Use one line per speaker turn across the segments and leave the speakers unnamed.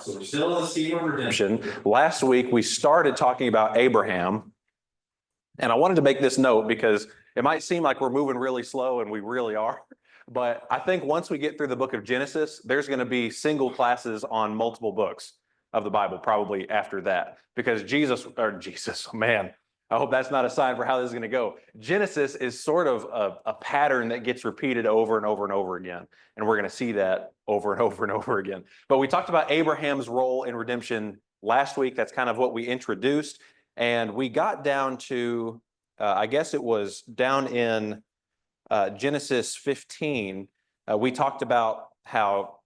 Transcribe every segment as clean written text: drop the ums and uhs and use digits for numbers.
right, so we're still in the scheme of redemption. Last week, we started talking about Abraham. And I wanted to make this note because it might seem like we're moving really slow, and we really are. But I think once we get through the book of Genesis, there's going to be single classes on multiple books of the Bible, probably after that. Because Jesus, man, I hope that's not a sign for how this is going to go. Genesis is sort of a pattern that gets repeated over and over and over again. And we're going to see that over and over and over again. But we talked about Abraham's role in redemption last week. That's kind of what we introduced. And we got down to, I guess it was down in Genesis 15. We talked about how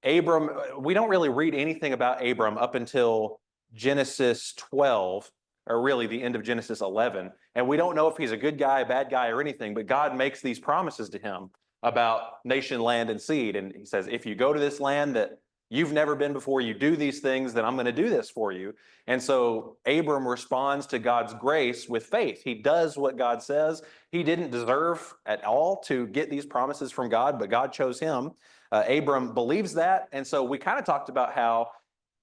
Abram, we don't really read anything about Abram up until Genesis 12, or really the end of Genesis 11. And we don't know if he's a good guy, a bad guy, or anything, but God makes these promises to him about nation, land, and seed. And he says, if you go to this land that you've never been before, you do these things, then I'm going to do this for you. And so Abram responds to God's grace with faith. He does what God says. He didn't deserve at all to get these promises from God, but God chose him. Abram believes that. And so we kind of talked about how,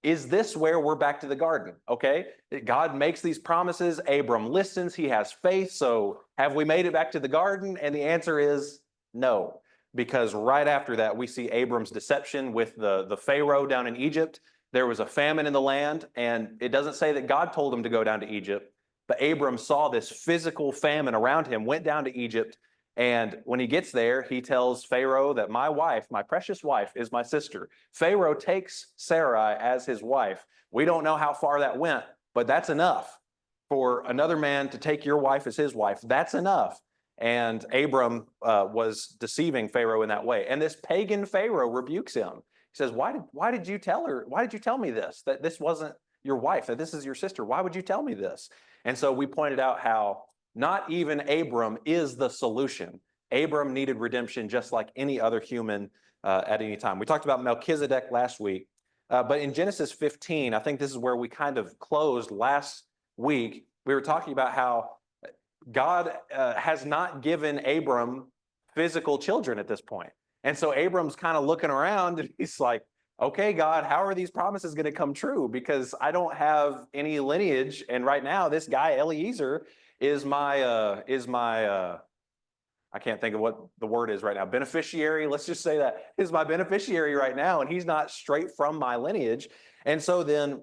is this where we're back to the garden? Okay, God makes these promises. Abram listens. He has faith. So have we made it back to the garden? And the answer is no. Because right after that, we see Abram's deception with the Pharaoh down in Egypt. There was a famine in the land, and it doesn't say that God told him to go down to Egypt, but Abram saw this physical famine around him, went down to Egypt, and when he gets there, he tells Pharaoh that my wife, my precious wife, is my sister. Pharaoh takes Sarai as his wife. We don't know how far that went, but that's enough for another man to take your wife as his wife. That's enough. And Abram was deceiving Pharaoh in that way. And this pagan Pharaoh rebukes him. He says, why did you tell her? Why did you tell me this? That this wasn't your wife, that this is your sister. Why would you tell me this? And so we pointed out how not even Abram is the solution. Abram needed redemption just like any other human at any time. We talked about Melchizedek last week. But in Genesis 15, I think this is where we kind of closed last week. We were talking about how God has not given Abram physical children at this point. And so Abram's kind of looking around and he's like, okay, God, how are these promises going to come true? Because I don't have any lineage. And right now, this guy, Eliezer, is my I can't think of what the word is right now. Beneficiary, let's just say that, is my beneficiary right now. And he's not straight from my lineage. And so then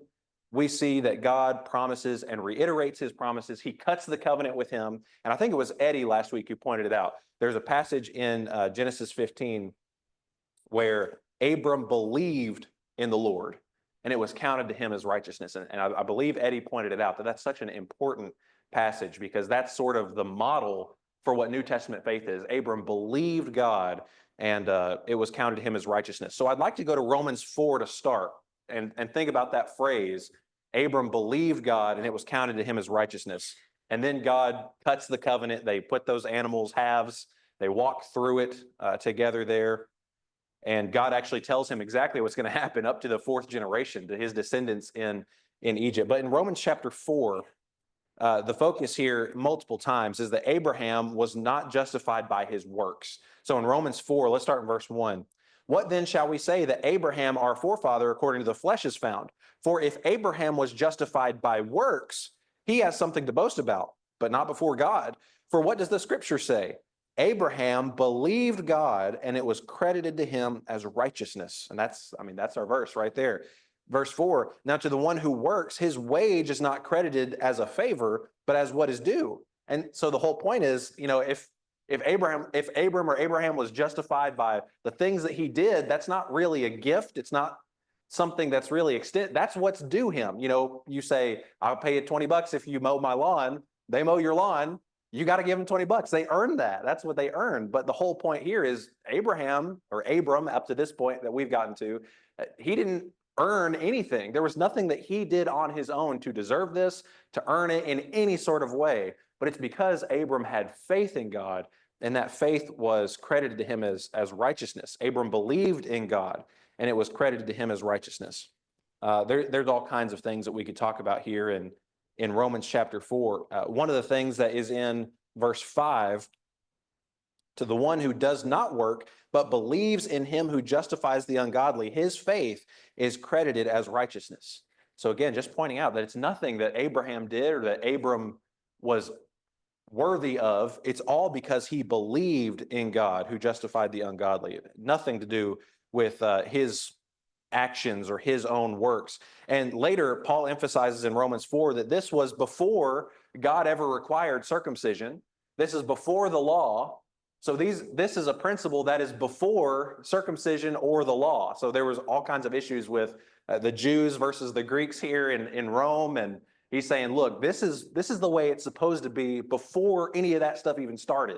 we see that God promises and reiterates his promises. He cuts the covenant with him. And I think it was Eddie last week who pointed it out. There's a passage in Genesis 15 where Abram believed in the Lord, and it was counted to him as righteousness. And I believe Eddie pointed it out, that that's such an important passage because that's sort of the model for what New Testament faith is. Abram believed God, and it was counted to him as righteousness. So I'd like to go to Romans 4 to start and think about that phrase. Abram believed God, and it was counted to him as righteousness. And then God cuts the covenant. They put those animals halves. They walk through it together there. And God actually tells him exactly what's going to happen up to the fourth generation, to his descendants in Egypt. But in Romans chapter 4, the focus here multiple times is that Abraham was not justified by his works. So in Romans 4, let's start in verse 1. What then shall we say that Abraham, our forefather, according to the flesh is found? For if Abraham was justified by works, he has something to boast about, but not before God. For what does the scripture say? Abraham believed God, and it was credited to him as righteousness. And that's our verse right there. Verse 4, now to the one who works, his wage is not credited as a favor, but as what is due. And so the whole point is, if Abraham was justified by the things that he did, that's not really a gift. It's not something that's really that's what's due him. You say, I'll pay you $20 if you mow my lawn. They mow your lawn. You got to give them $20. They earned that. That's what they earned. But the whole point here is Abram, up to this point that we've gotten to, he didn't earn anything. There was nothing that he did on his own to deserve this, to earn it in any sort of way. But it's because Abram had faith in God, and that faith was credited to him as righteousness. Abram believed in God, and it was credited to him as righteousness. There's all kinds of things that we could talk about here in Romans chapter 4. One of the things that is in verse 5 To the one who does not work, but believes in him who justifies the ungodly, his faith is credited as righteousness. So again, just pointing out that it's nothing that Abraham did or that Abram was worthy of. It's all because he believed in God who justified the ungodly. Nothing to do with his actions or his own works. And later, Paul emphasizes in Romans 4 that this was before God ever required circumcision. This is before the law. So this is a principle that is before circumcision or the law. So there was all kinds of issues with the Jews versus the Greeks here in Rome. And he's saying, look, this is the way it's supposed to be before any of that stuff even started.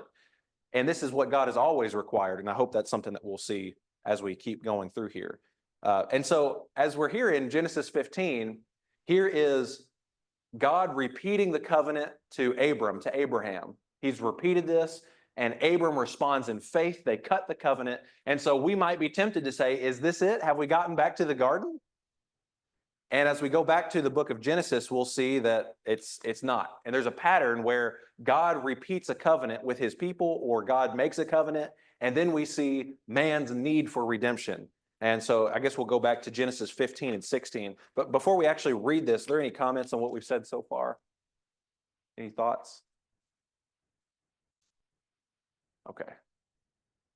And this is what God has always required. And I hope that's something that we'll see as we keep going through here. And so as we're here in Genesis 15, here is God repeating the covenant to Abraham. He's repeated this, and Abram responds in faith. They cut the covenant. And so we might be tempted to say, is this it? Have we gotten back to the garden? And as we go back to the book of Genesis, we'll see that it's not. And there's a pattern where God repeats a covenant with his people, or God makes a covenant, and then we see man's need for redemption. And so I guess we'll go back to Genesis 15 and 16. But before we actually read this, are there any comments on what we've said so far? Any thoughts? Okay.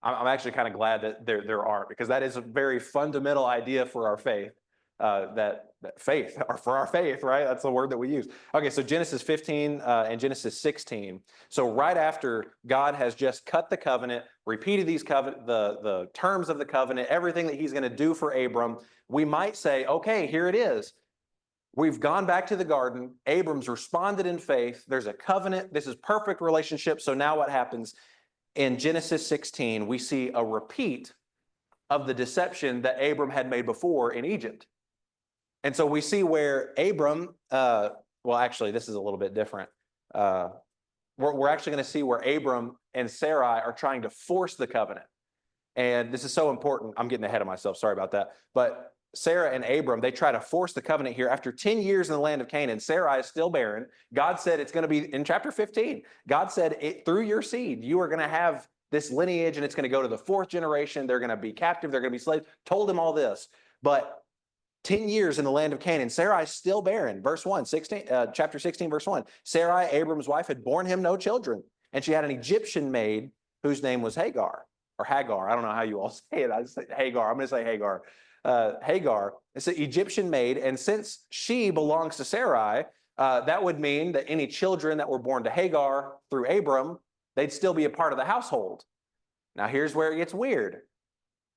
I'm actually kind of glad that there aren't, because that is a very fundamental idea for our faith. That faith, or for our faith, right? That's the word that we use. Okay, so Genesis 15 and Genesis 16. So right after God has just cut the covenant, repeated these the terms of the covenant, everything that he's going to do for Abram, we might say, okay, here it is. We've gone back to the garden. Abram's responded in faith. There's a covenant. This is perfect relationship. So now what happens? In Genesis 16, we see a repeat of the deception that Abram had made before in Egypt. And so we see where Abram, well, actually, this is a little bit different. We're actually going to see where Abram and Sarai are trying to force the covenant. And this is so important. I'm getting ahead of myself. Sorry about that. But Sarah and Abram, they try to force the covenant here. After 10 years in the land of Canaan, Sarai is still barren. God said it's going to be, in chapter 15, God said, through your seed, you are going to have this lineage, and it's going to go to the 4th generation. They're going to be captive. They're going to be slaves. Told him all this. But 10 years in the land of Canaan, Sarai is still barren. Verse 1, chapter 16, verse 1. Sarai, Abram's wife, had borne him no children, and she had an Egyptian maid whose name was Hagar, or Hagar. I don't know how you all say it. I just say Hagar. I'm going to say Hagar. Hagar. It's an Egyptian maid, and since she belongs to Sarai, that would mean that any children that were born to Hagar through Abram, they'd still be a part of the household. Now, here's where it gets weird.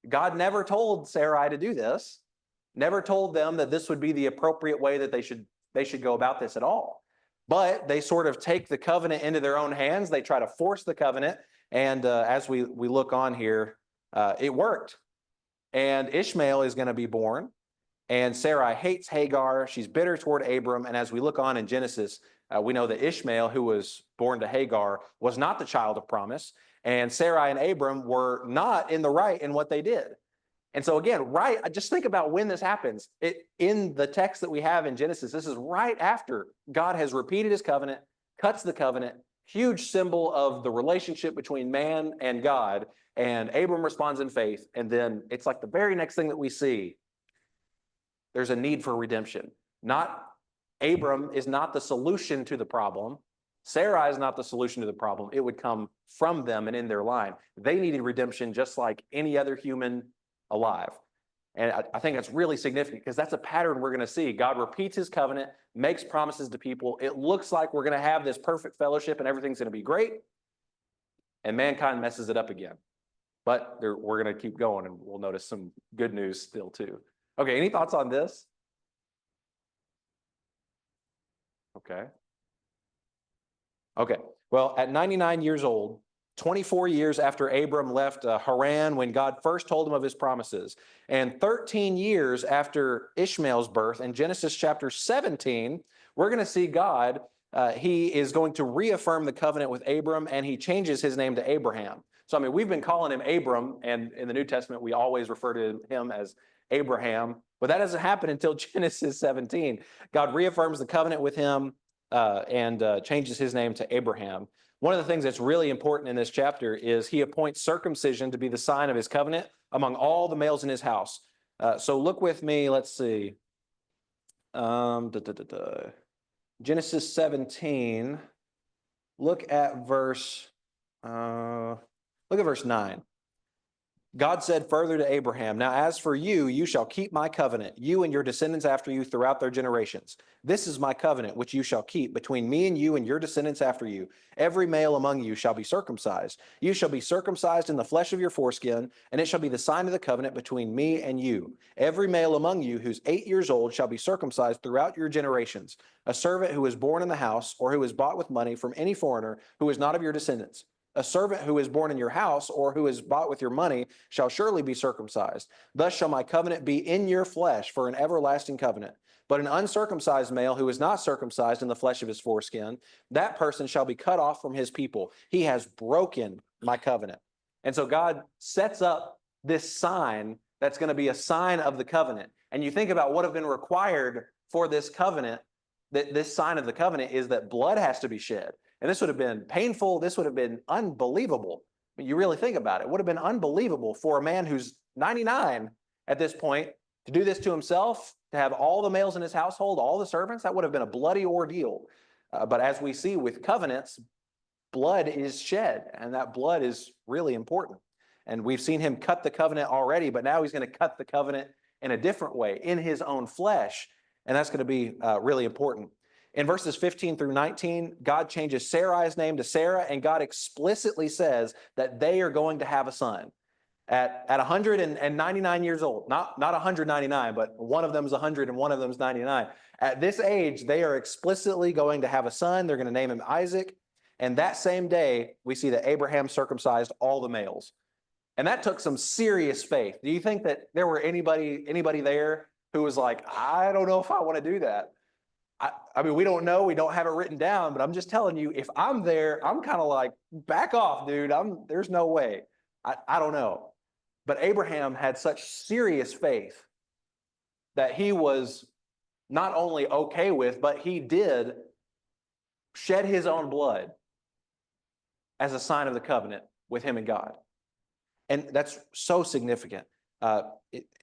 God never told Sarai to do this. Never told them that this would be the appropriate way that they should go about this at all. But they sort of take the covenant into their own hands. They try to force the covenant. And as we look on here, it worked. And Ishmael is going to be born. And Sarai hates Hagar. She's bitter toward Abram. And as we look on in Genesis, we know that Ishmael, who was born to Hagar, was not the child of promise. And Sarai and Abram were not in the right in what they did. And so again, right, just think about when this happens. In the text that we have in Genesis, this is right after God has repeated his covenant, cuts the covenant, huge symbol of the relationship between man and God, and Abram responds in faith, and then it's like the very next thing that we see, there's a need for redemption. Abram is not the solution to the problem. Sarai is not the solution to the problem. It would come from them and in their line. They needed redemption just like any other human alive. And I think that's really significant because that's a pattern we're going to see. God repeats his covenant, makes promises to people. It looks like we're going to have this perfect fellowship and everything's going to be great. And mankind messes it up again. But we're going to keep going, and we'll notice some good news still too. Okay, any thoughts on this? Okay. Well, at 99 years old, 24 years after Abram left Haran when God first told him of his promises, and 13 years after Ishmael's birth, in Genesis chapter 17, we're going to see God, he is going to reaffirm the covenant with Abram, and he changes his name to Abraham. So, I mean, we've been calling him Abram, and in the New Testament, we always refer to him as Abraham, but that doesn't happen until Genesis 17. God reaffirms the covenant with him and changes his name to Abraham. One of the things that's really important in this chapter is he appoints circumcision to be the sign of his covenant among all the males in his house. So look with me, let's see. Genesis 17. Look at verse 9. God said further to Abraham, "Now as for you, you shall keep my covenant, you and your descendants after you throughout their generations. This is my covenant which you shall keep between me and you and your descendants after you. Every male among you shall be circumcised. You shall be circumcised in the flesh of your foreskin, and it shall be the sign of the covenant between me and you. Every male among you who's 8 years old shall be circumcised throughout your generations. A servant who is born in the house or who is bought with money from any foreigner who is not of your descendants. A servant who is born in your house or who is bought with your money shall surely be circumcised. Thus shall my covenant be in your flesh for an everlasting covenant. But an uncircumcised male who is not circumcised in the flesh of his foreskin, that person shall be cut off from his people. He has broken my covenant." And so God sets up this sign that's going to be a sign of the covenant. And you think about what have been required for this covenant, that this sign of the covenant is that blood has to be shed. And this would have been painful. This would have been unbelievable. I mean, you really think about it. It would have been unbelievable for a man who's 99 at this point to do this to himself, to have all the males in his household, all the servants. That would have been a bloody ordeal. But as we see with covenants, blood is shed, and that blood is really important. And we've seen him cut the covenant already, but now he's going to cut the covenant in a different way, in his own flesh. And that's going to be really important. In verses 15 through 19, God changes Sarai's name to Sarah, and God explicitly says that they are going to have a son. At 199 years old, not 199, but one of them is 100 and one of them is 99. At this age, they are explicitly going to have a son. They're going to name him Isaac. And that same day, we see that Abraham circumcised all the males. And that took some serious faith. Do you think that there were anybody there who was like, I don't know if I want to do that? I mean, we don't know. We don't have it written down, but I'm just telling you, if I'm there, I'm kind of like, back off, dude. There's no way. I don't know. But Abraham had such serious faith that he was not only okay with, but he did shed his own blood as a sign of the covenant with him and God. And that's so significant.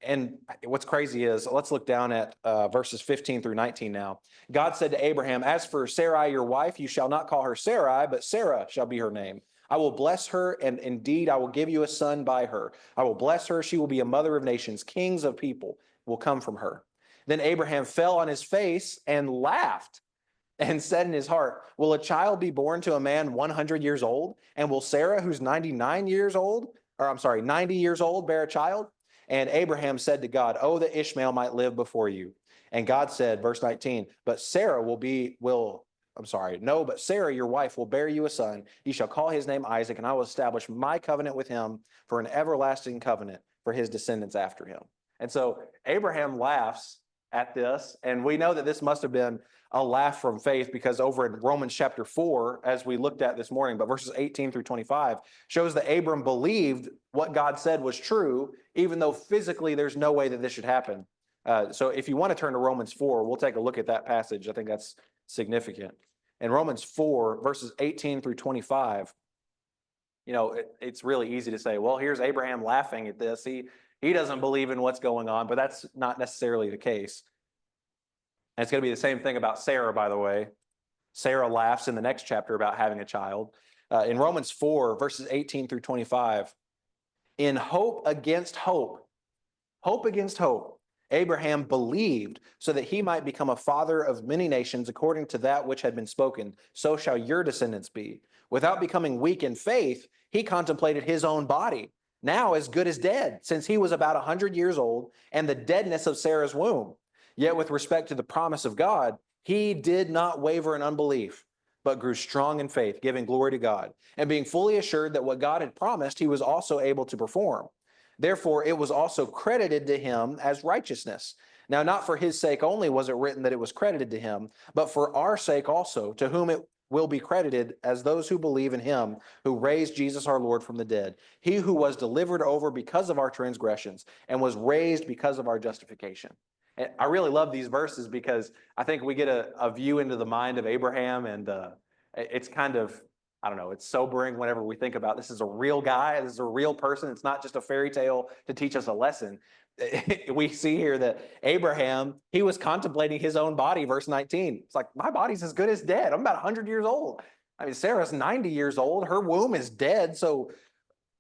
And what's crazy is, let's look down at verses 15 through 19 now. God said to Abraham, "As for Sarai, your wife, you shall not call her Sarai, but Sarah shall be her name. I will bless her, and indeed I will give you a son by her. I will bless her. She will be a mother of nations. Kings of people will come from her." Then Abraham fell on his face and laughed and said in his heart, "Will a child be born to a man 100 years old? And will Sarah, who's 90 years old, bear a child?" And Abraham said to God, "Oh, that Ishmael might live before you." And God said, verse 19, but Sarah, your wife, will bear you a son. You shall call his name Isaac, and I will establish my covenant with him for an everlasting covenant for his descendants after him. And so Abraham laughs at this, and we know that this must have been a laugh from faith, because over in Romans chapter 4, as we looked at this morning, but verses 18 through 25 shows that Abram believed what God said was true, even though physically there's no way that this should happen. So if you want to turn to Romans 4, we'll take a look at that passage. I think that's significant. In Romans 4, verses 18 through 25, it's really easy to say, well, here's Abraham laughing at this. He doesn't believe in what's going on, but that's not necessarily the case. And it's going to be the same thing about Sarah, by the way. Sarah laughs in the next chapter about having a child. In Romans 4, verses 18 through 25, in hope against hope, Abraham believed so that he might become a father of many nations according to that which had been spoken. So shall your descendants be. Without becoming weak in faith, he contemplated his own body, now as good as dead, since he was about 100 years old, and the deadness of Sarah's womb. Yet with respect to the promise of God, he did not waver in unbelief, but grew strong in faith, giving glory to God, and being fully assured that what God had promised, he was also able to perform. Therefore, it was also credited to him as righteousness. Now, not for his sake only was it written that it was credited to him, but for our sake also, to whom it will be credited as those who believe in him who raised Jesus our Lord from the dead, he who was delivered over because of our transgressions and was raised because of our justification. And I really love these verses because I think we get a view into the mind of Abraham, and it's kind of I don't know, it's sobering whenever we think about this is a real guy, this is a real person. It's not just a fairy tale to teach us a lesson. We see here that Abraham, he was contemplating his own body, verse 19. It's like, my body's as good as dead. I'm about 100 years old. I mean, Sarah's 90 years old. Her womb is dead. So,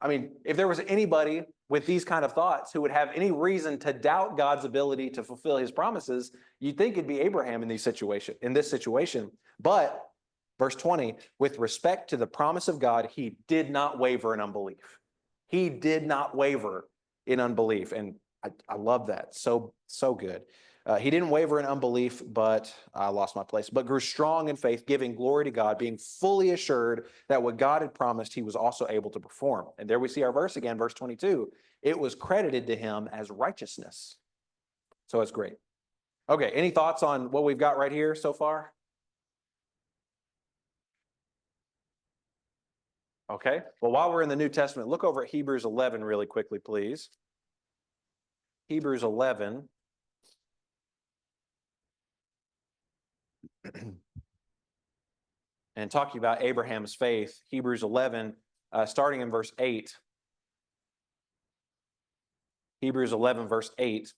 I mean, if there was anybody with these kind of thoughts who would have any reason to doubt God's ability to fulfill his promises, you'd think it'd be Abraham in this situation. But verse 20, with respect to the promise of God, he did not waver in unbelief. He did not waver in unbelief. And I love that. So good. He didn't waver in unbelief, but I lost my place, but grew strong in faith, giving glory to God, being fully assured that what God had promised, he was also able to perform. And there we see our verse again, verse 22. It was credited to him as righteousness. So it's great. Okay, any thoughts on what we've got right here so far? Okay, well, while we're in the New Testament, look over at Hebrews 11 really quickly, please. Hebrews 11. And talking about Abraham's faith, Hebrews 11, starting in verse 8. Hebrews 11, verse 8.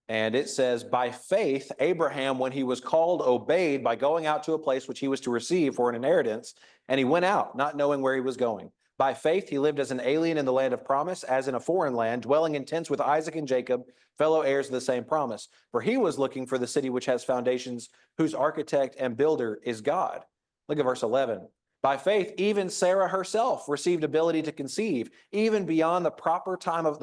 And it says, by faith, Abraham, when he was called, obeyed by going out to a place which he was to receive for an inheritance, and he went out, not knowing where he was going. By faith, he lived as an alien in the land of promise, as in a foreign land, dwelling in tents with Isaac and Jacob, fellow heirs of the same promise. For he was looking for the city which has foundations, whose architect and builder is God. Look at verse 11. By faith, even Sarah herself received ability to conceive, even beyond the proper time of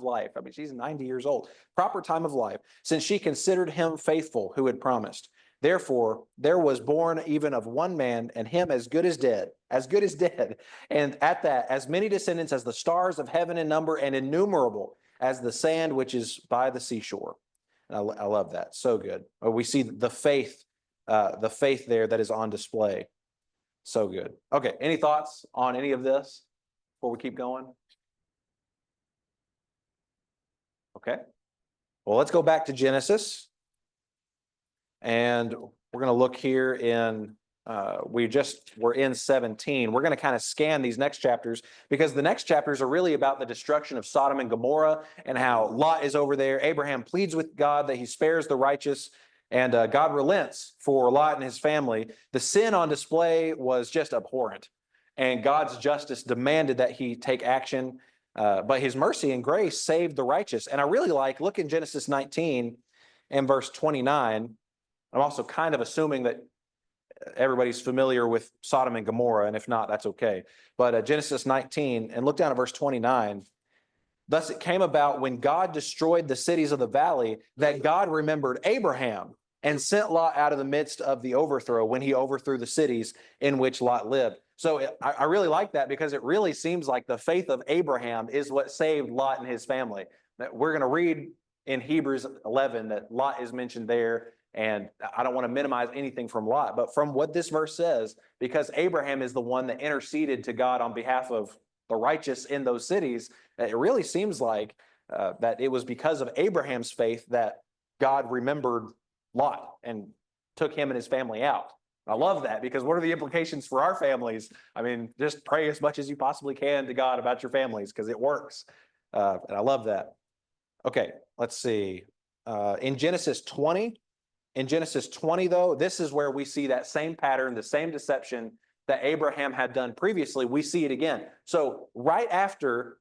life. I mean, she's 90 years old. Proper time of life, since she considered him faithful who had promised. Therefore, there was born even of one man, and him as good as dead. And at that, as many descendants as the stars of heaven in number, and innumerable as the sand which is by the seashore. And I love that. So good. We see the faith there that is on display. So good. Okay, any thoughts on any of this before we keep going? Okay. Well, let's go back to Genesis. And we're going to look here in, we're in 17. We're going to kind of scan these next chapters because the next chapters are really about the destruction of Sodom and Gomorrah and how Lot is over there. Abraham pleads with God that he spares the righteous, and God relents for Lot and his family. The sin on display was just abhorrent, and God's justice demanded that he take action, but his mercy and grace saved the righteous. And I really look in Genesis 19 and verse 29. I'm also kind of assuming that everybody's familiar with Sodom and Gomorrah, and if not, that's okay. But Genesis 19, and look down at verse 29. Thus it came about when God destroyed the cities of the valley that God remembered Abraham and sent Lot out of the midst of the overthrow when he overthrew the cities in which Lot lived. So I really like that because it really seems like the faith of Abraham is what saved Lot and his family. We're going to read in Hebrews 11 that Lot is mentioned there. And I don't want to minimize anything from Lot, but from what this verse says, because Abraham is the one that interceded to God on behalf of the righteous in those cities, it really seems like that it was because of Abraham's faith that God remembered Lot and took him and his family out. I love that because what are the implications for our families? I mean, just pray as much as you possibly can to God about your families because it works. And I love that. Okay, let's see. In Genesis 20, though, this is where we see that same pattern, the same deception that Abraham had done previously. We see it again. So right after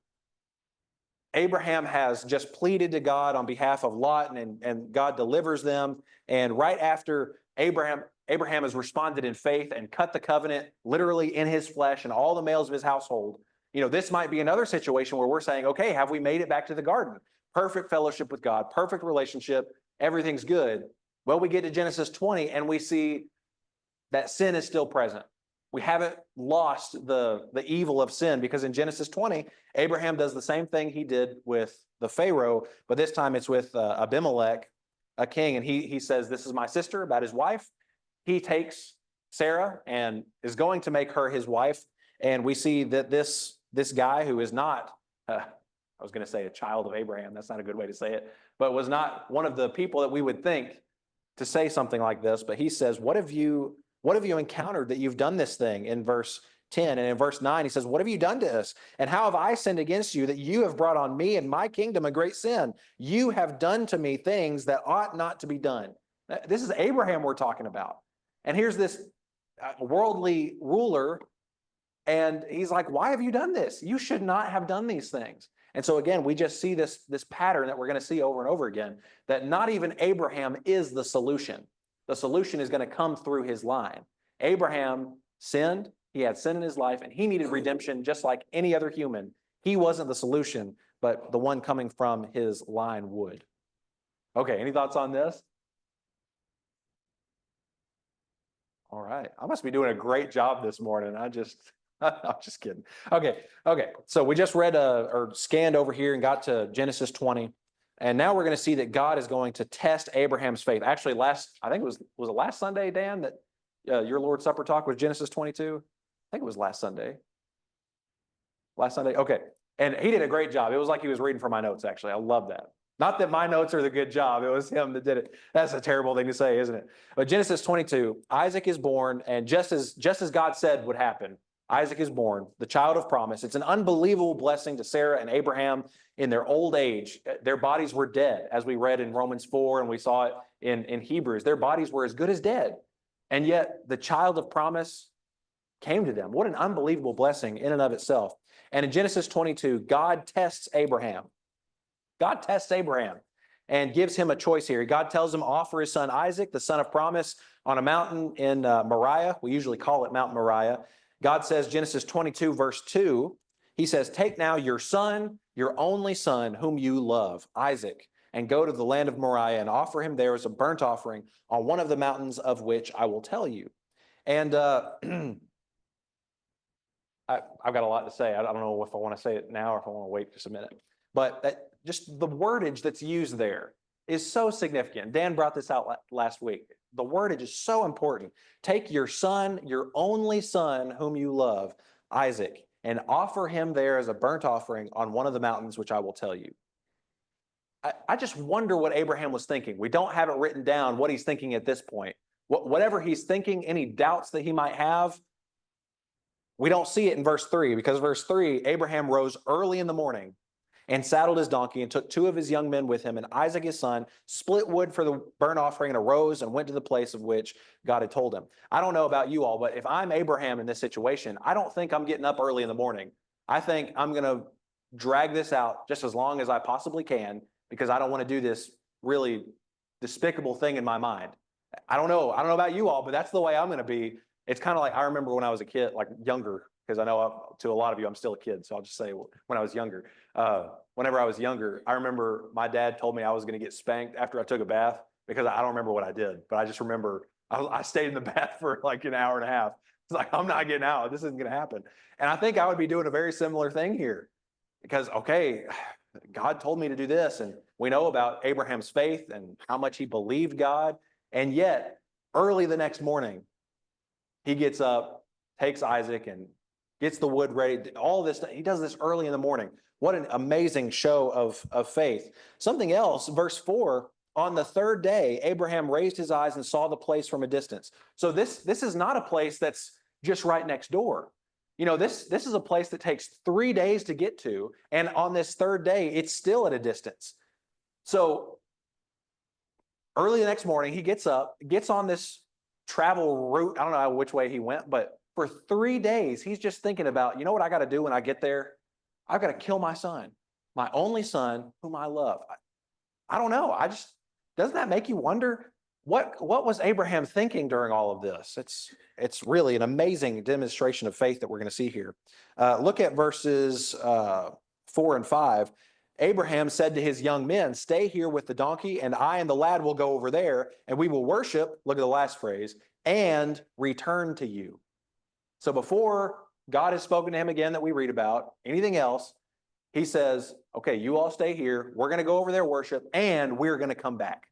Abraham has just pleaded to God on behalf of Lot and God delivers them. And right after Abraham has responded in faith and cut the covenant literally in his flesh and all the males of his household. This might be another situation where we're saying, okay, have we made it back to the garden? Perfect fellowship with God, perfect relationship, everything's good. Well, we get to Genesis 20 and we see that sin is still present. We haven't lost the evil of sin because in Genesis 20, Abraham does the same thing he did with the Pharaoh, but this time it's with Abimelech, a king, and he says, this is my sister, about his wife. He takes Sarah and is going to make her his wife, and we see that this guy who is not, I was going to say a child of Abraham, that's not a good way to say it, but was not one of the people that we would think to say something like this, but he says, what have you encountered that you've done this thing, in verse 10? And in verse 9, he says, what have you done to us? And how have I sinned against you that you have brought on me and my kingdom a great sin? You have done to me things that ought not to be done. This is Abraham we're talking about. And here's this worldly ruler, and he's like, why have you done this? You should not have done these things. And so again, we just see this pattern that we're going to see over and over again, that not even Abraham is the solution. The solution is going to come through his line. Abraham sinned. He had sin in his life, and he needed redemption just like any other human. He wasn't the solution, but the one coming from his line would. Okay, any thoughts on this? All right. I must be doing a great job this morning. I'm just kidding. Okay. So we just read or scanned over here and got to Genesis 20. And now we're going to see that God is going to test Abraham's faith. Actually, I think was it last Sunday, Dan, that your Lord's Supper talk was Genesis 22? I think it was last Sunday. Last Sunday? Okay. And he did a great job. It was like he was reading from my notes, actually. I love that. Not that my notes are the good job. It was him that did it. That's a terrible thing to say, isn't it? But Genesis 22, Isaac is born, and just as God said would happen, Isaac is born, the child of promise. It's an unbelievable blessing to Sarah and Abraham in their old age. Their bodies were dead, as we read in Romans 4, and we saw it in Hebrews. Their bodies were as good as dead. And yet the child of promise came to them. What an unbelievable blessing in and of itself. And in Genesis 22, God tests Abraham. God tests Abraham and gives him a choice here. God tells him, offer his son Isaac, the son of promise, on a mountain in Moriah. We usually call it Mount Moriah. God says, Genesis 22, verse 2, he says, take now your son, your only son, whom you love, Isaac, and go to the land of Moriah and offer him there as a burnt offering on one of the mountains of which I will tell you. And I've got a lot to say. I don't know if I want to say it now or if I want to wait just a minute. But just the wordage that's used there is so significant. Dan brought this out last week. The wordage is so important. Take your son, your only son, whom you love, Isaac, and offer him there as a burnt offering on one of the mountains, which I will tell you. I just wonder what Abraham was thinking. We don't have it written down what he's thinking at this point. Whatever he's thinking, any doubts that he might have, we don't see it in verse 3, because verse 3, Abraham rose early in the morning and saddled his donkey and took 2 of his young men with him, and Isaac his son split wood for the burnt offering and arose and went to the place of which God had told him. I don't know about you all, but if I'm Abraham in this situation, I don't think I'm getting up early in the morning. I think I'm going to drag this out just as long as I possibly can, because I don't want to do this really despicable thing in my mind. I don't know about you all, but that's the way I'm going to be. It's kind of like, I remember when I was a kid, like younger, because I know to a lot of you, I'm still a kid. So I'll just say when I was younger, whenever I was younger, I remember my dad told me I was going to get spanked after I took a bath, because I don't remember what I did, but I just remember I stayed in the bath for like an hour and a half. It's like, I'm not getting out. This isn't going to happen. And I think I would be doing a very similar thing here, because, okay, God told me to do this. And we know about Abraham's faith and how much he believed God. And yet early the next morning, he gets up, takes Isaac, and gets the wood ready. All this, he does this early in the morning. What an amazing show of faith. Something else, verse 4, on the third day, Abraham raised his eyes and saw the place from a distance. So this is not a place that's just right next door. You know, this is a place that takes 3 days to get to. And on this third day, it's still at a distance. So early the next morning, he gets up, gets on this travel route. I don't know which way he went, but for 3 days, he's just thinking about, you know what I got to do when I get there? I've got to kill my son, my only son, whom I love. I don't know. Doesn't that make you wonder what was Abraham thinking during all of this? It's really an amazing demonstration of faith that we're going to see here. Look at verses 4 and 5. Abraham said to his young men, stay here with the donkey, and I and the lad will go over there, and we will worship, look at the last phrase, and return to you. So before God has spoken to him again that we read about, anything else, he says, okay, you all stay here. We're going to go over there, worship, and we're going to come back.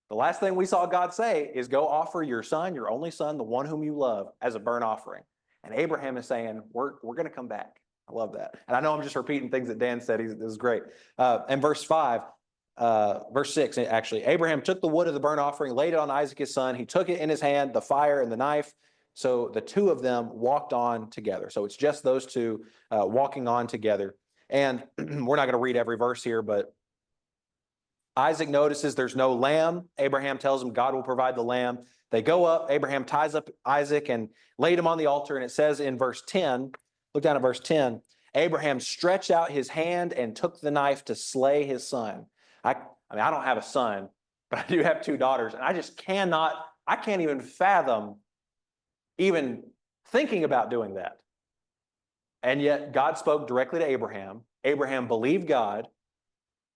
The last thing we saw God say is go offer your son, your only son, the one whom you love, as a burnt offering. And Abraham is saying, we're going to come back. I love that. And I know I'm just repeating things that Dan said. This is great. And verse 5, verse 6, actually, Abraham took the wood of the burnt offering, laid it on Isaac his son. He took it in his hand, the fire and the knife. So the two of them walked on together. So it's just those two walking on together. And we're not going to read every verse here, but Isaac notices there's no lamb. Abraham tells him God will provide the lamb. They go up. Abraham ties up Isaac and laid him on the altar. And it says in verse 10, look down at verse 10, Abraham stretched out his hand and took the knife to slay his son. I mean, I don't have a son, but I do have two daughters. And I can't even fathom even thinking about doing that. And yet God spoke directly to Abraham. Abraham believed God.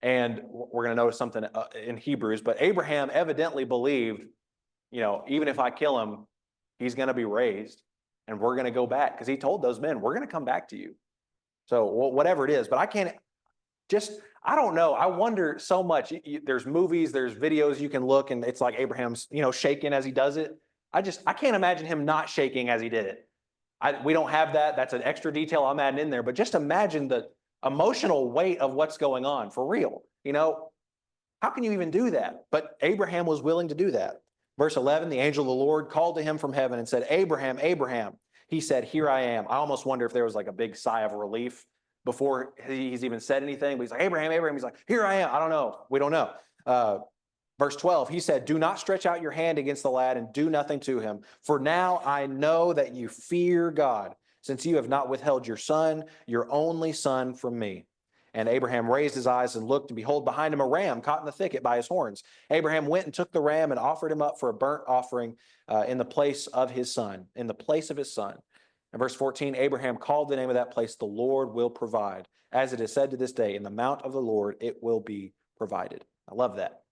And we're going to notice something in Hebrews, but Abraham evidently believed, even if I kill him, he's going to be raised and we're going to go back, because he told those men, we're going to come back to you. So whatever it is, but I don't know. I wonder so much. There's movies, there's videos you can look, and it's like Abraham's, shaking as he does it. I can't imagine him not shaking as he did it. We don't have that. That's an extra detail I'm adding in there, but just imagine the emotional weight of what's going on for real. How can you even do that? But Abraham was willing to do that. Verse 11, the angel of the Lord called to him from heaven and said, Abraham, Abraham. He said, here I am. I almost wonder if there was like a big sigh of relief before he's even said anything. But he's like, Abraham, Abraham. He's like, here I am. I don't know. We don't know. Verse 12, he said, do not stretch out your hand against the lad and do nothing to him. For now I know that you fear God, since you have not withheld your son, your only son, from me. And Abraham raised his eyes and looked, and behold, behind him a ram caught in the thicket by his horns. Abraham went and took the ram and offered him up for a burnt offering in the place of his son. In verse 14, Abraham called the name of that place, the Lord will provide. As it is said to this day, in the mount of the Lord it will be provided. I love that.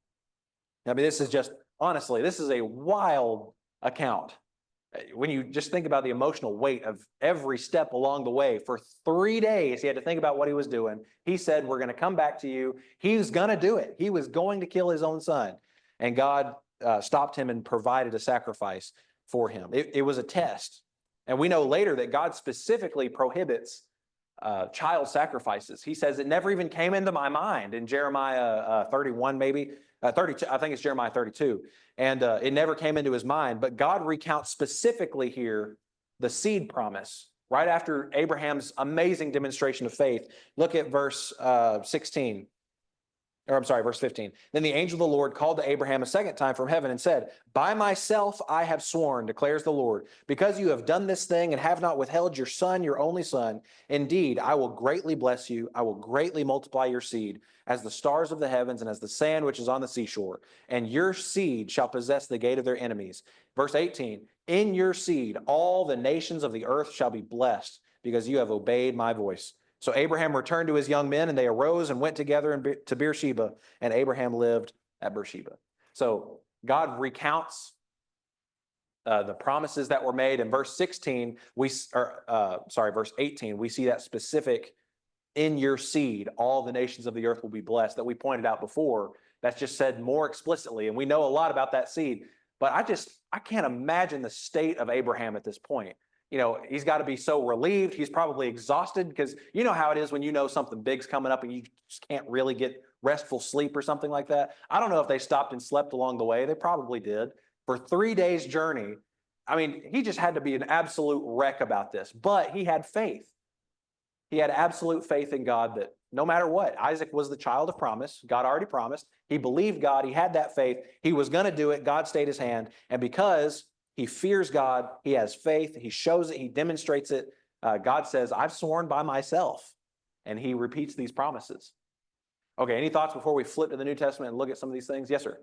I mean, this is a wild account. When you just think about the emotional weight of every step along the way, for 3 days, he had to think about what he was doing. He said, we're going to come back to you. He was going to do it. He was going to kill his own son. And God stopped him and provided a sacrifice for him. It was a test. And we know later that God specifically prohibits child sacrifices. He says, it never even came into my mind in Jeremiah 31, maybe. 32, I think it's Jeremiah 32. And it never came into his mind. But God recounts specifically here the seed promise right after Abraham's amazing demonstration of faith. Look at verse 16. Verse 15. Then the angel of the Lord called to Abraham a second time from heaven and said, by myself I have sworn, declares the Lord, because you have done this thing and have not withheld your son, your only son. Indeed, I will greatly bless you. I will greatly multiply your seed as the stars of the heavens and as the sand which is on the seashore. And your seed shall possess the gate of their enemies. Verse 18. In your seed, all the nations of the earth shall be blessed, because you have obeyed my voice. So Abraham returned to his young men, and they arose and went together to Beersheba, and Abraham lived at Beersheba. So God recounts the promises that were made. In verse 16, verse 18, we see that specific, in your seed, all the nations of the earth will be blessed, that we pointed out before. That's just said more explicitly, and we know a lot about that seed. But I can't imagine the state of Abraham at this point. He's got to be so relieved. He's probably exhausted, because you know how it is when you know something big's coming up and you just can't really get restful sleep or something like that. I don't know if they stopped and slept along the way. They probably did. For 3 days journey, I mean, he just had to be an absolute wreck about this, but he had faith. He had absolute faith in God that no matter what, Isaac was the child of promise. God already promised. He believed God. He had that faith. He was going to do it. God stayed his hand. And because he fears God, he has faith, he shows it, he demonstrates it. God says, I've sworn by myself. And he repeats these promises. Okay, any thoughts before we flip to the New Testament and look at some of these things? Yes, sir.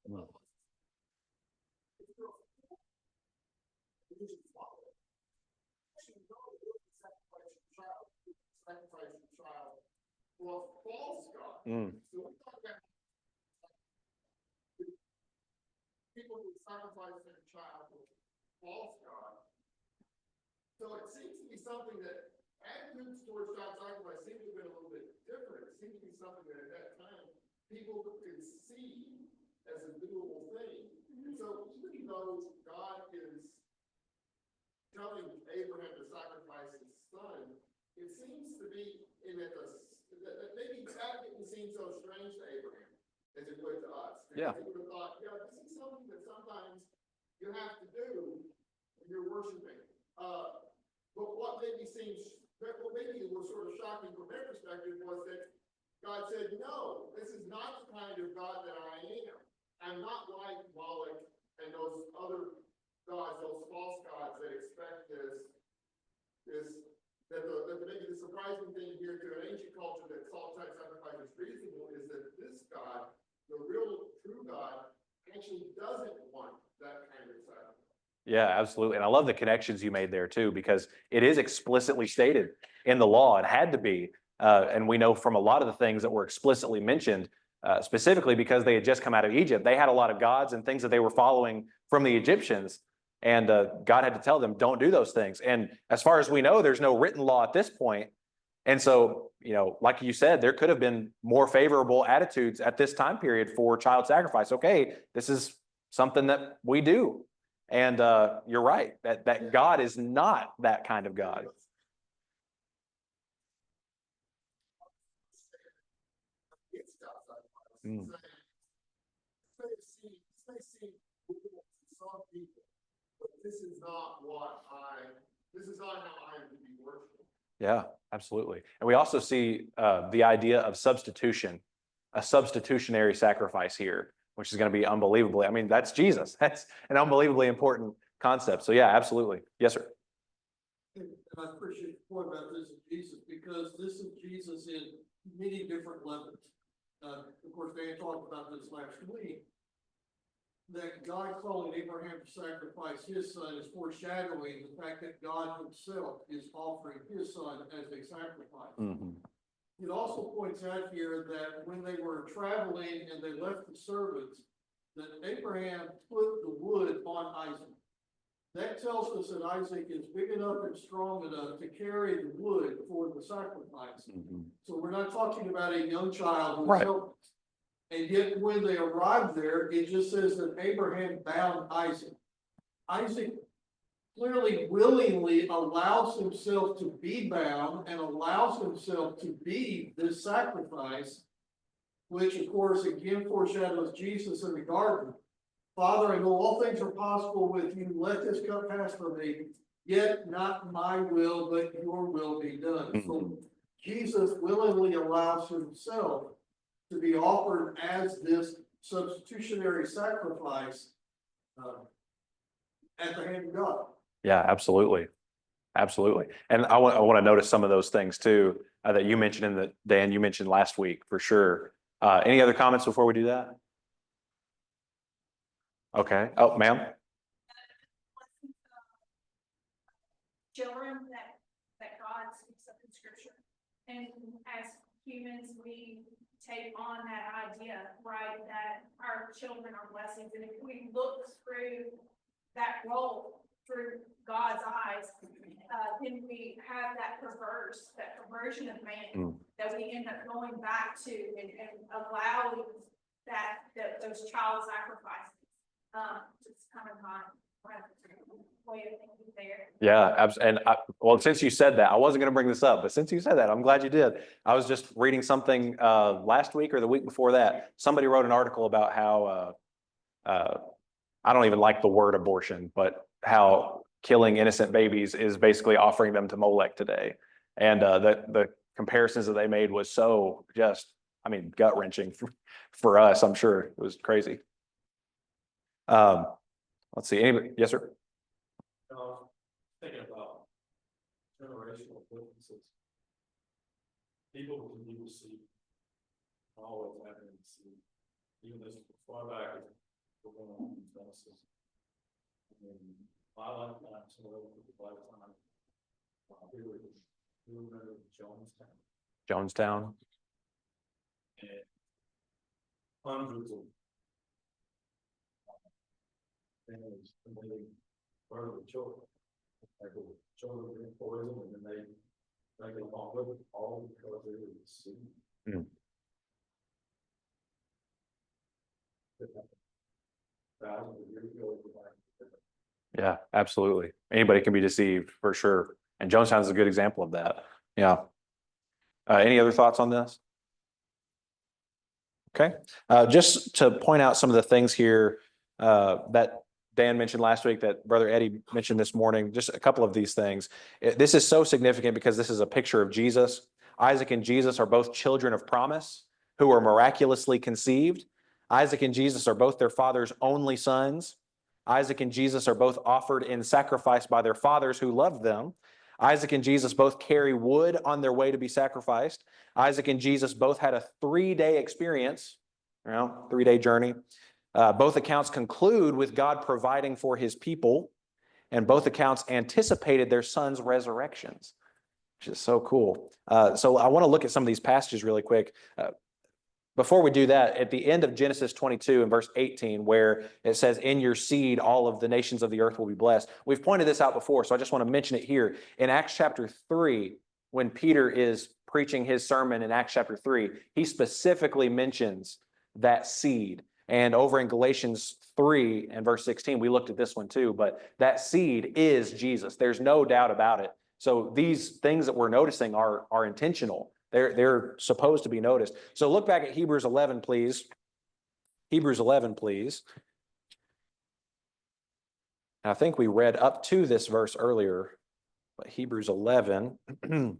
Well, false God. So we talk about people who sacrifice their child to false God. So it seems to be something that attitudes towards child sacrifice seem to have been a little bit different. It seems to be something that at that time people could see as a doable thing. So even though God is telling Abraham to sacrifice his son, it seems to be in that maybe that didn't seem so strange to Abraham as it would to us.
Yeah.
He would have thought, yeah, this is something that sometimes you have to do when you're worshiping. But what maybe was sort of shocking from their perspective was that God said, no, this is not the kind of God that I am. I'm not like Moloch and those other gods, those false gods that expect maybe the surprising thing here to an ancient culture that saw child sacrifice as reasonable is that this God, the real true God, actually doesn't want that kind of sacrifice.
Yeah, absolutely. And I love the connections you made there too, because it is explicitly stated in the law and had to be. And we know from a lot of the things that were explicitly mentioned, specifically because they had just come out of Egypt, they had a lot of gods and things that they were following from the Egyptians. And God had to tell them, don't do those things. And as far as we know, there's no written law at this point. And so, like you said, there could have been more favorable attitudes at this time period for child sacrifice. Okay, this is something that we do. And you're right, that God is not that kind of God. Mm.
This is not how I am to be worshipped.
Yeah, absolutely. And we also see the idea of substitution, a substitutionary sacrifice here, which is going to be unbelievably, I mean, that's Jesus. That's an unbelievably important concept. So yeah, absolutely. Yes, sir.
And I appreciate the point about this of Jesus, because this is Jesus in many different levels. Of course, Dan talked about this last week, that God calling Abraham to sacrifice his son is foreshadowing the fact that God himself is offering his son as a sacrifice.
Mm-hmm.
It also points out here that when they were traveling and they left the servants, that Abraham put the wood on Isaac. That tells us that Isaac is big enough and strong enough to carry the wood for the sacrifice.
Mm-hmm.
So we're not talking about a young child who's
Right.
helpless. And yet when they arrived there, it just says that Abraham bound Isaac. Isaac clearly willingly allows himself to be bound and allows himself to be this sacrifice, which of course again foreshadows Jesus in the garden. Father, I know all things are possible with you. Let this cup pass from me, yet not my will, but your will be done.
Mm-hmm.
So Jesus willingly allows himself to be offered as this substitutionary sacrifice at the hand of God.
Yeah, absolutely. Absolutely. And I want to notice some of those things too, that you mentioned Dan, you mentioned last week for sure. Any other comments before we do that? Okay. Oh, ma'am.
Children that God speaks of in scripture. And as humans, we take on that idea, right, that our children are blessings. And if we look through that role through God's eyes, then we have that perversion of man that we end up going back to and allowing those child sacrifices. Just kind of my way of thinking there.
Yeah, and well, since you said that, I wasn't going to bring this up, but since you said that, I'm glad you did. I was just reading something last week or the week before that. Somebody wrote an article about how I don't even like the word abortion, but how killing innocent babies is basically offering them to Molech today. And the comparisons that they made was so just, I mean, gut wrenching for us. I'm sure it was crazy. Let's see. Anybody? Yes, sir.
Thinking about generational differences. People continue to see always happening to see, even as far back as We're going on in Genesis. And my lifetime, some of the lifetime, we remember Jonestown.
Jonestown.
And hundreds of families committing murder of children. Like the children were poisoned and then they get along with it all because they were deceived.
Mm.
Thousands of years ago,
Yeah, absolutely. Anybody can be deceived for sure. And Jonestown is a good example of that. Yeah. Any other thoughts on this? Okay. Just to point out some of the things here that Dan mentioned last week, that Brother Eddie mentioned this morning, just a couple of these things. This is so significant because this is a picture of Jesus. Isaac and Jesus are both children of promise who were miraculously conceived. Isaac and Jesus are both their father's only sons. Isaac and Jesus are both offered in sacrifice by their fathers who loved them. Isaac and Jesus both carry wood on their way to be sacrificed. Isaac and Jesus both had a 3-day experience, 3-day journey. Both accounts conclude with God providing for his people, and both accounts anticipated their son's resurrections, which is so cool. So I want to look at some of these passages really quick. Before we do that, at the end of Genesis 22 and verse 18, where it says, in your seed, all of the nations of the earth will be blessed. We've pointed this out before, so I just want to mention it here. In Acts chapter 3, when Peter is preaching his sermon in Acts chapter 3, he specifically mentions that seed. And over in Galatians 3 and verse 16, we looked at this one too, but that seed is Jesus. There's no doubt about it. So these things that we're noticing are intentional. They're supposed to be noticed. So look back at Hebrews 11, please. Hebrews 11, please. And I think we read up to this verse earlier, but Hebrews 11. And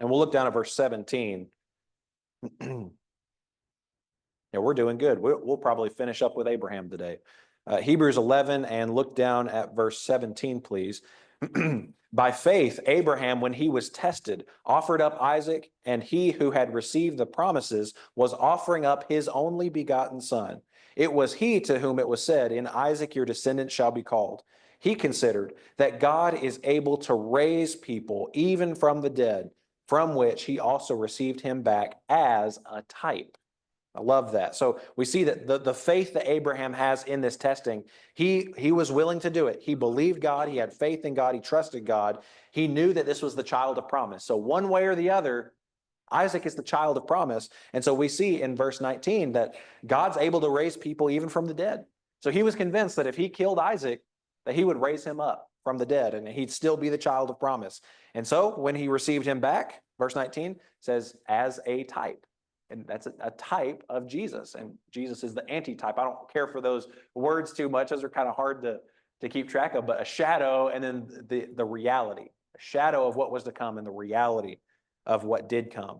we'll look down at verse 17. Yeah, we're doing good. We'll probably finish up with Abraham today. Hebrews 11 and look down at verse 17, please. By faith, Abraham, when he was tested, offered up Isaac, and he who had received the promises was offering up his only begotten son. It was he to whom it was said, in Isaac your descendants shall be called. He considered that God is able to raise people even from the dead, from which he also received him back as a type. I love that. So we see that the faith that Abraham has in this testing, he was willing to do it. He believed God. He had faith in God. He trusted God. He knew that this was the child of promise. So one way or the other, Isaac is the child of promise. And so we see in verse 19 that God's able to raise people even from the dead. So he was convinced that if he killed Isaac, that he would raise him up from the dead and he'd still be the child of promise. And so when he received him back, verse 19 says, as a type. And that's a type of Jesus. And Jesus is the antitype. I don't care for those words too much. Those are kind of hard to keep track of. But a shadow and then the reality. A shadow of what was to come and the reality of what did come.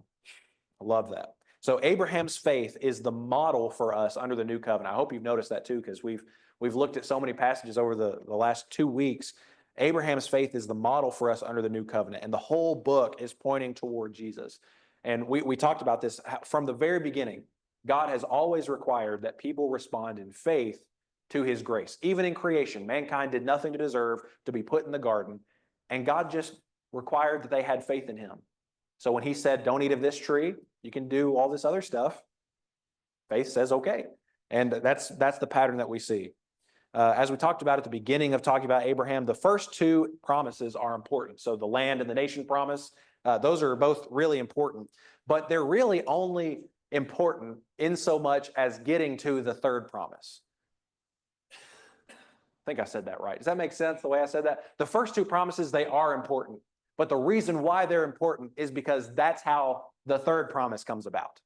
I love that. So Abraham's faith is the model for us under the new covenant. I hope you've noticed that too, because we've looked at so many passages over the last 2 weeks. Abraham's faith is the model for us under the new covenant. And the whole book is pointing toward Jesus. And we talked about this from the very beginning. God has always required that people respond in faith to his grace. Even in creation, mankind did nothing to deserve to be put in the garden. And God just required that they had faith in him. So when he said, don't eat of this tree, you can do all this other stuff, faith says, okay. And that's the pattern that we see. As we talked about at the beginning of talking about Abraham, the first 2 promises are important. So the land and the nation promise, those are both really important, but they're really only important in so much as getting to the 3rd promise. I think I said that right. Does that make sense the way I said that? The first 2 promises, they are important, but the reason why they're important is because that's how the 3rd promise comes about.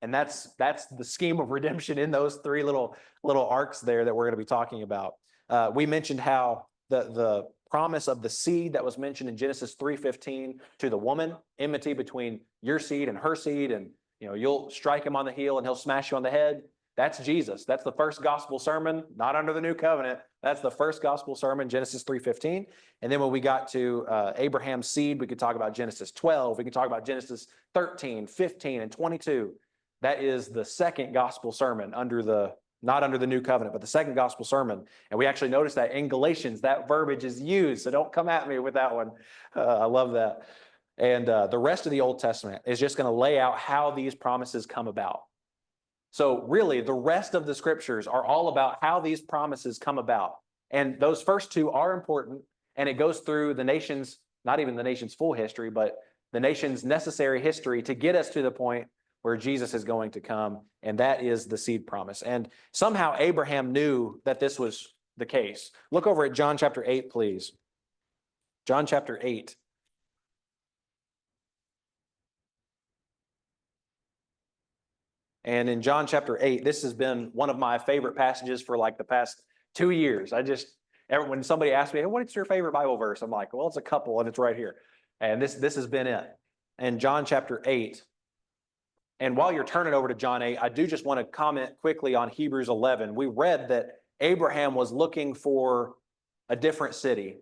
And that's the scheme of redemption in those 3 little arcs there that we're going to be talking about. We mentioned how the promise of the seed that was mentioned in Genesis 3:15 to the woman, enmity between your seed and her seed, and you'll strike him on the heel and he'll smash you on the head. That's Jesus. That's the first gospel sermon, not under the new covenant. That's the first gospel sermon, Genesis 3:15. And then when we got to Abraham's seed, we could talk about Genesis 12. We could talk about Genesis 13, 15, and 22. That is the second gospel sermon under the not under the new covenant, but the second gospel sermon. And we actually noticed that in Galatians, that verbiage is used. So don't come at me with that one. I love that. And the rest of the Old Testament is just going to lay out how these promises come about. So really, the rest of the scriptures are all about how these promises come about. And those first two are important. And it goes through the nation's, not even the nation's full history, but the nation's necessary history to get us to the point where Jesus is going to come, and that is the seed promise. And somehow Abraham knew that this was the case. Look over at John chapter 8, please. John chapter 8. And in John chapter 8, this has been one of my favorite passages for like the past 2 years. When somebody asks me, hey, what is your favorite Bible verse? I'm like, well, it's a couple, and it's right here. And this has been it. And John chapter 8. And while you're turning over to John 8, I do just want to comment quickly on Hebrews 11. We read that Abraham was looking for a different city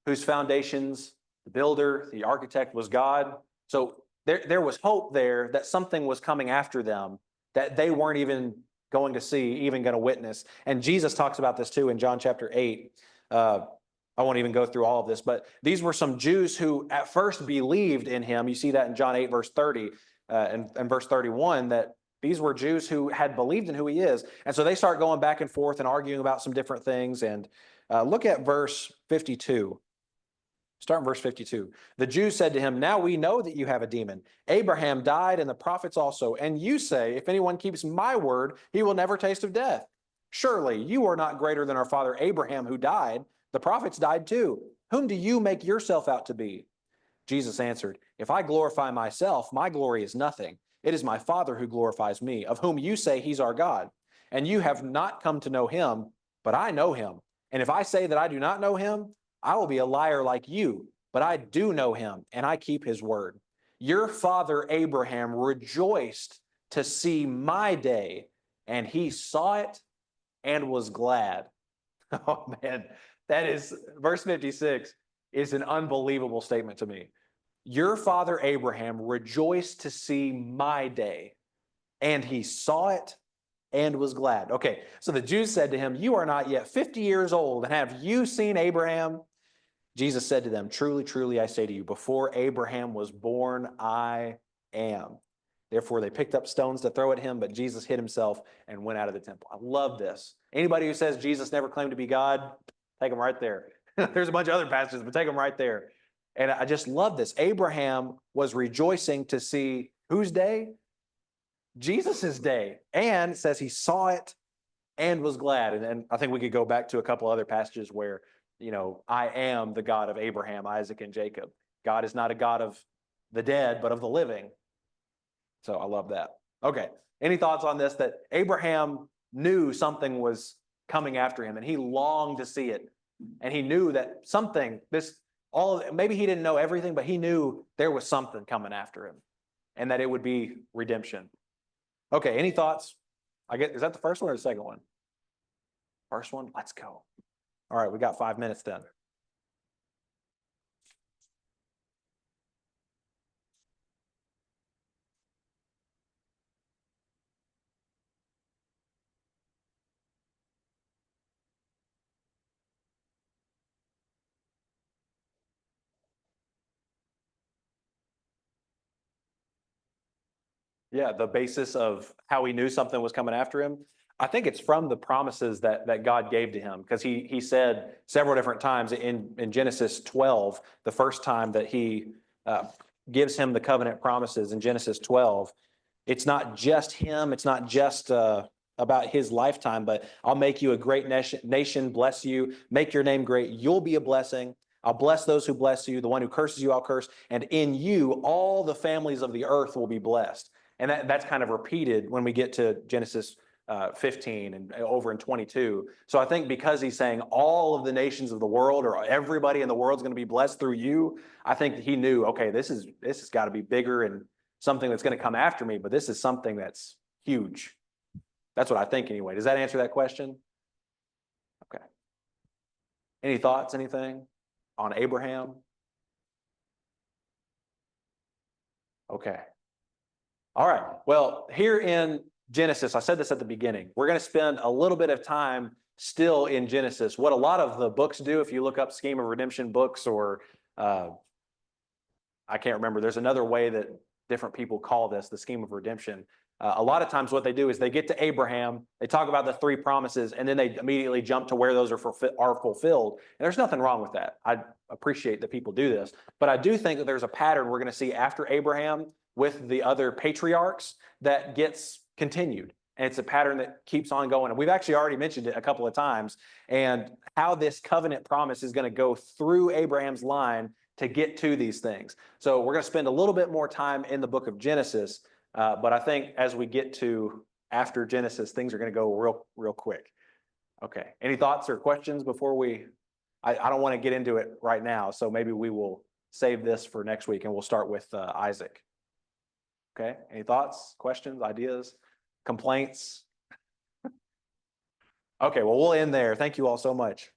whose foundations, the builder, the architect was God. So there was hope there that something was coming after them that they weren't even going to see, even going to witness. And Jesus talks about this too in John chapter 8. I won't even go through all of this, but these were some Jews who at first believed in him. You see that in John 8, verse 30. And verse 31, that these were Jews who had believed in who he is. And so they start going back and forth and arguing about some different things. And look at verse 52. Start in verse 52. The Jews said to him, now we know that you have a demon. Abraham died and the prophets also. And you say, if anyone keeps my word, he will never taste of death. Surely you are not greater than our father Abraham who died. The prophets died too. Whom do you make yourself out to be? Jesus answered, if I glorify myself, my glory is nothing. It is my Father who glorifies me, of whom you say he's our God. And you have not come to know him, but I know him. And if I say that I do not know him, I will be a liar like you, but I do know him, and I keep his word. Your father Abraham rejoiced to see my day, and he saw it and was glad. Oh man, that is, verse 56 is an unbelievable statement to me. Your father Abraham rejoiced to see my day, and he saw it and was glad. Okay, so the Jews said to him, you are not yet 50 years old, and have you seen Abraham? Jesus said to them, truly, truly, I say to you, before Abraham was born, I am. Therefore, they picked up stones to throw at him, but Jesus hid himself and went out of the temple. I love this. Anybody who says Jesus never claimed to be God, take them right there. There's a bunch of other passages, but take them right there. And I just love this. Abraham was rejoicing to see whose day? Jesus's day. And it says he saw it and was glad. And I think we could go back to a couple other passages where, I am the God of Abraham, Isaac, and Jacob. God is not a God of the dead, but of the living. So I love that. Okay. Any thoughts on this? That Abraham knew something was coming after him and he longed to see it. And he knew that something, maybe he didn't know everything, but he knew there was something coming after him and that it would be redemption. Okay. Any thoughts? Is that the first one or the second one? First one? Let's go. All right. We got 5 minutes then. Yeah, the basis of how he knew something was coming after him. I think it's from the promises that God gave to him, because he said several different times in Genesis 12, the first time that he gives him the covenant promises in Genesis 12, it's not just him, it's not just about his lifetime, but I'll make you a great nation, bless you, make your name great, you'll be a blessing. I'll bless those who bless you, the one who curses you, I'll curse, and in you all the families of the earth will be blessed. And that's kind of repeated when we get to Genesis 15 and over in 22. So I think because he's saying all of the nations of the world or everybody in the world is going to be blessed through you, I think he knew, okay, this has got to be bigger and something that's going to come after me, but this is something that's huge. That's what I think anyway. Does that answer that question? Okay. Any thoughts, anything on Abraham? Okay. All right. Well, here in Genesis, I said this at the beginning, we're going to spend a little bit of time still in Genesis. What a lot of the books do, if you look up scheme of redemption books, or I can't remember, there's another way that different people call this, the scheme of redemption. A lot of times what they do is they get to Abraham, they talk about the three promises, and then they immediately jump to where those are fulfilled. And there's nothing wrong with that. I appreciate that people do this, but I do think that there's a pattern we're going to see after Abraham with the other patriarchs that gets continued. And it's a pattern that keeps on going. And we've actually already mentioned it a couple of times, and how this covenant promise is going to go through Abraham's line to get to these things. So we're going to spend a little bit more time in the book of Genesis, but I think as we get to after Genesis, things are going to go real quick. Okay. Any thoughts or questions before I don't want to get into it right now, so maybe we will save this for next week and we'll start with Isaac. Okay. Any thoughts, questions, ideas, complaints? Okay. Well, we'll end there. Thank you all so much.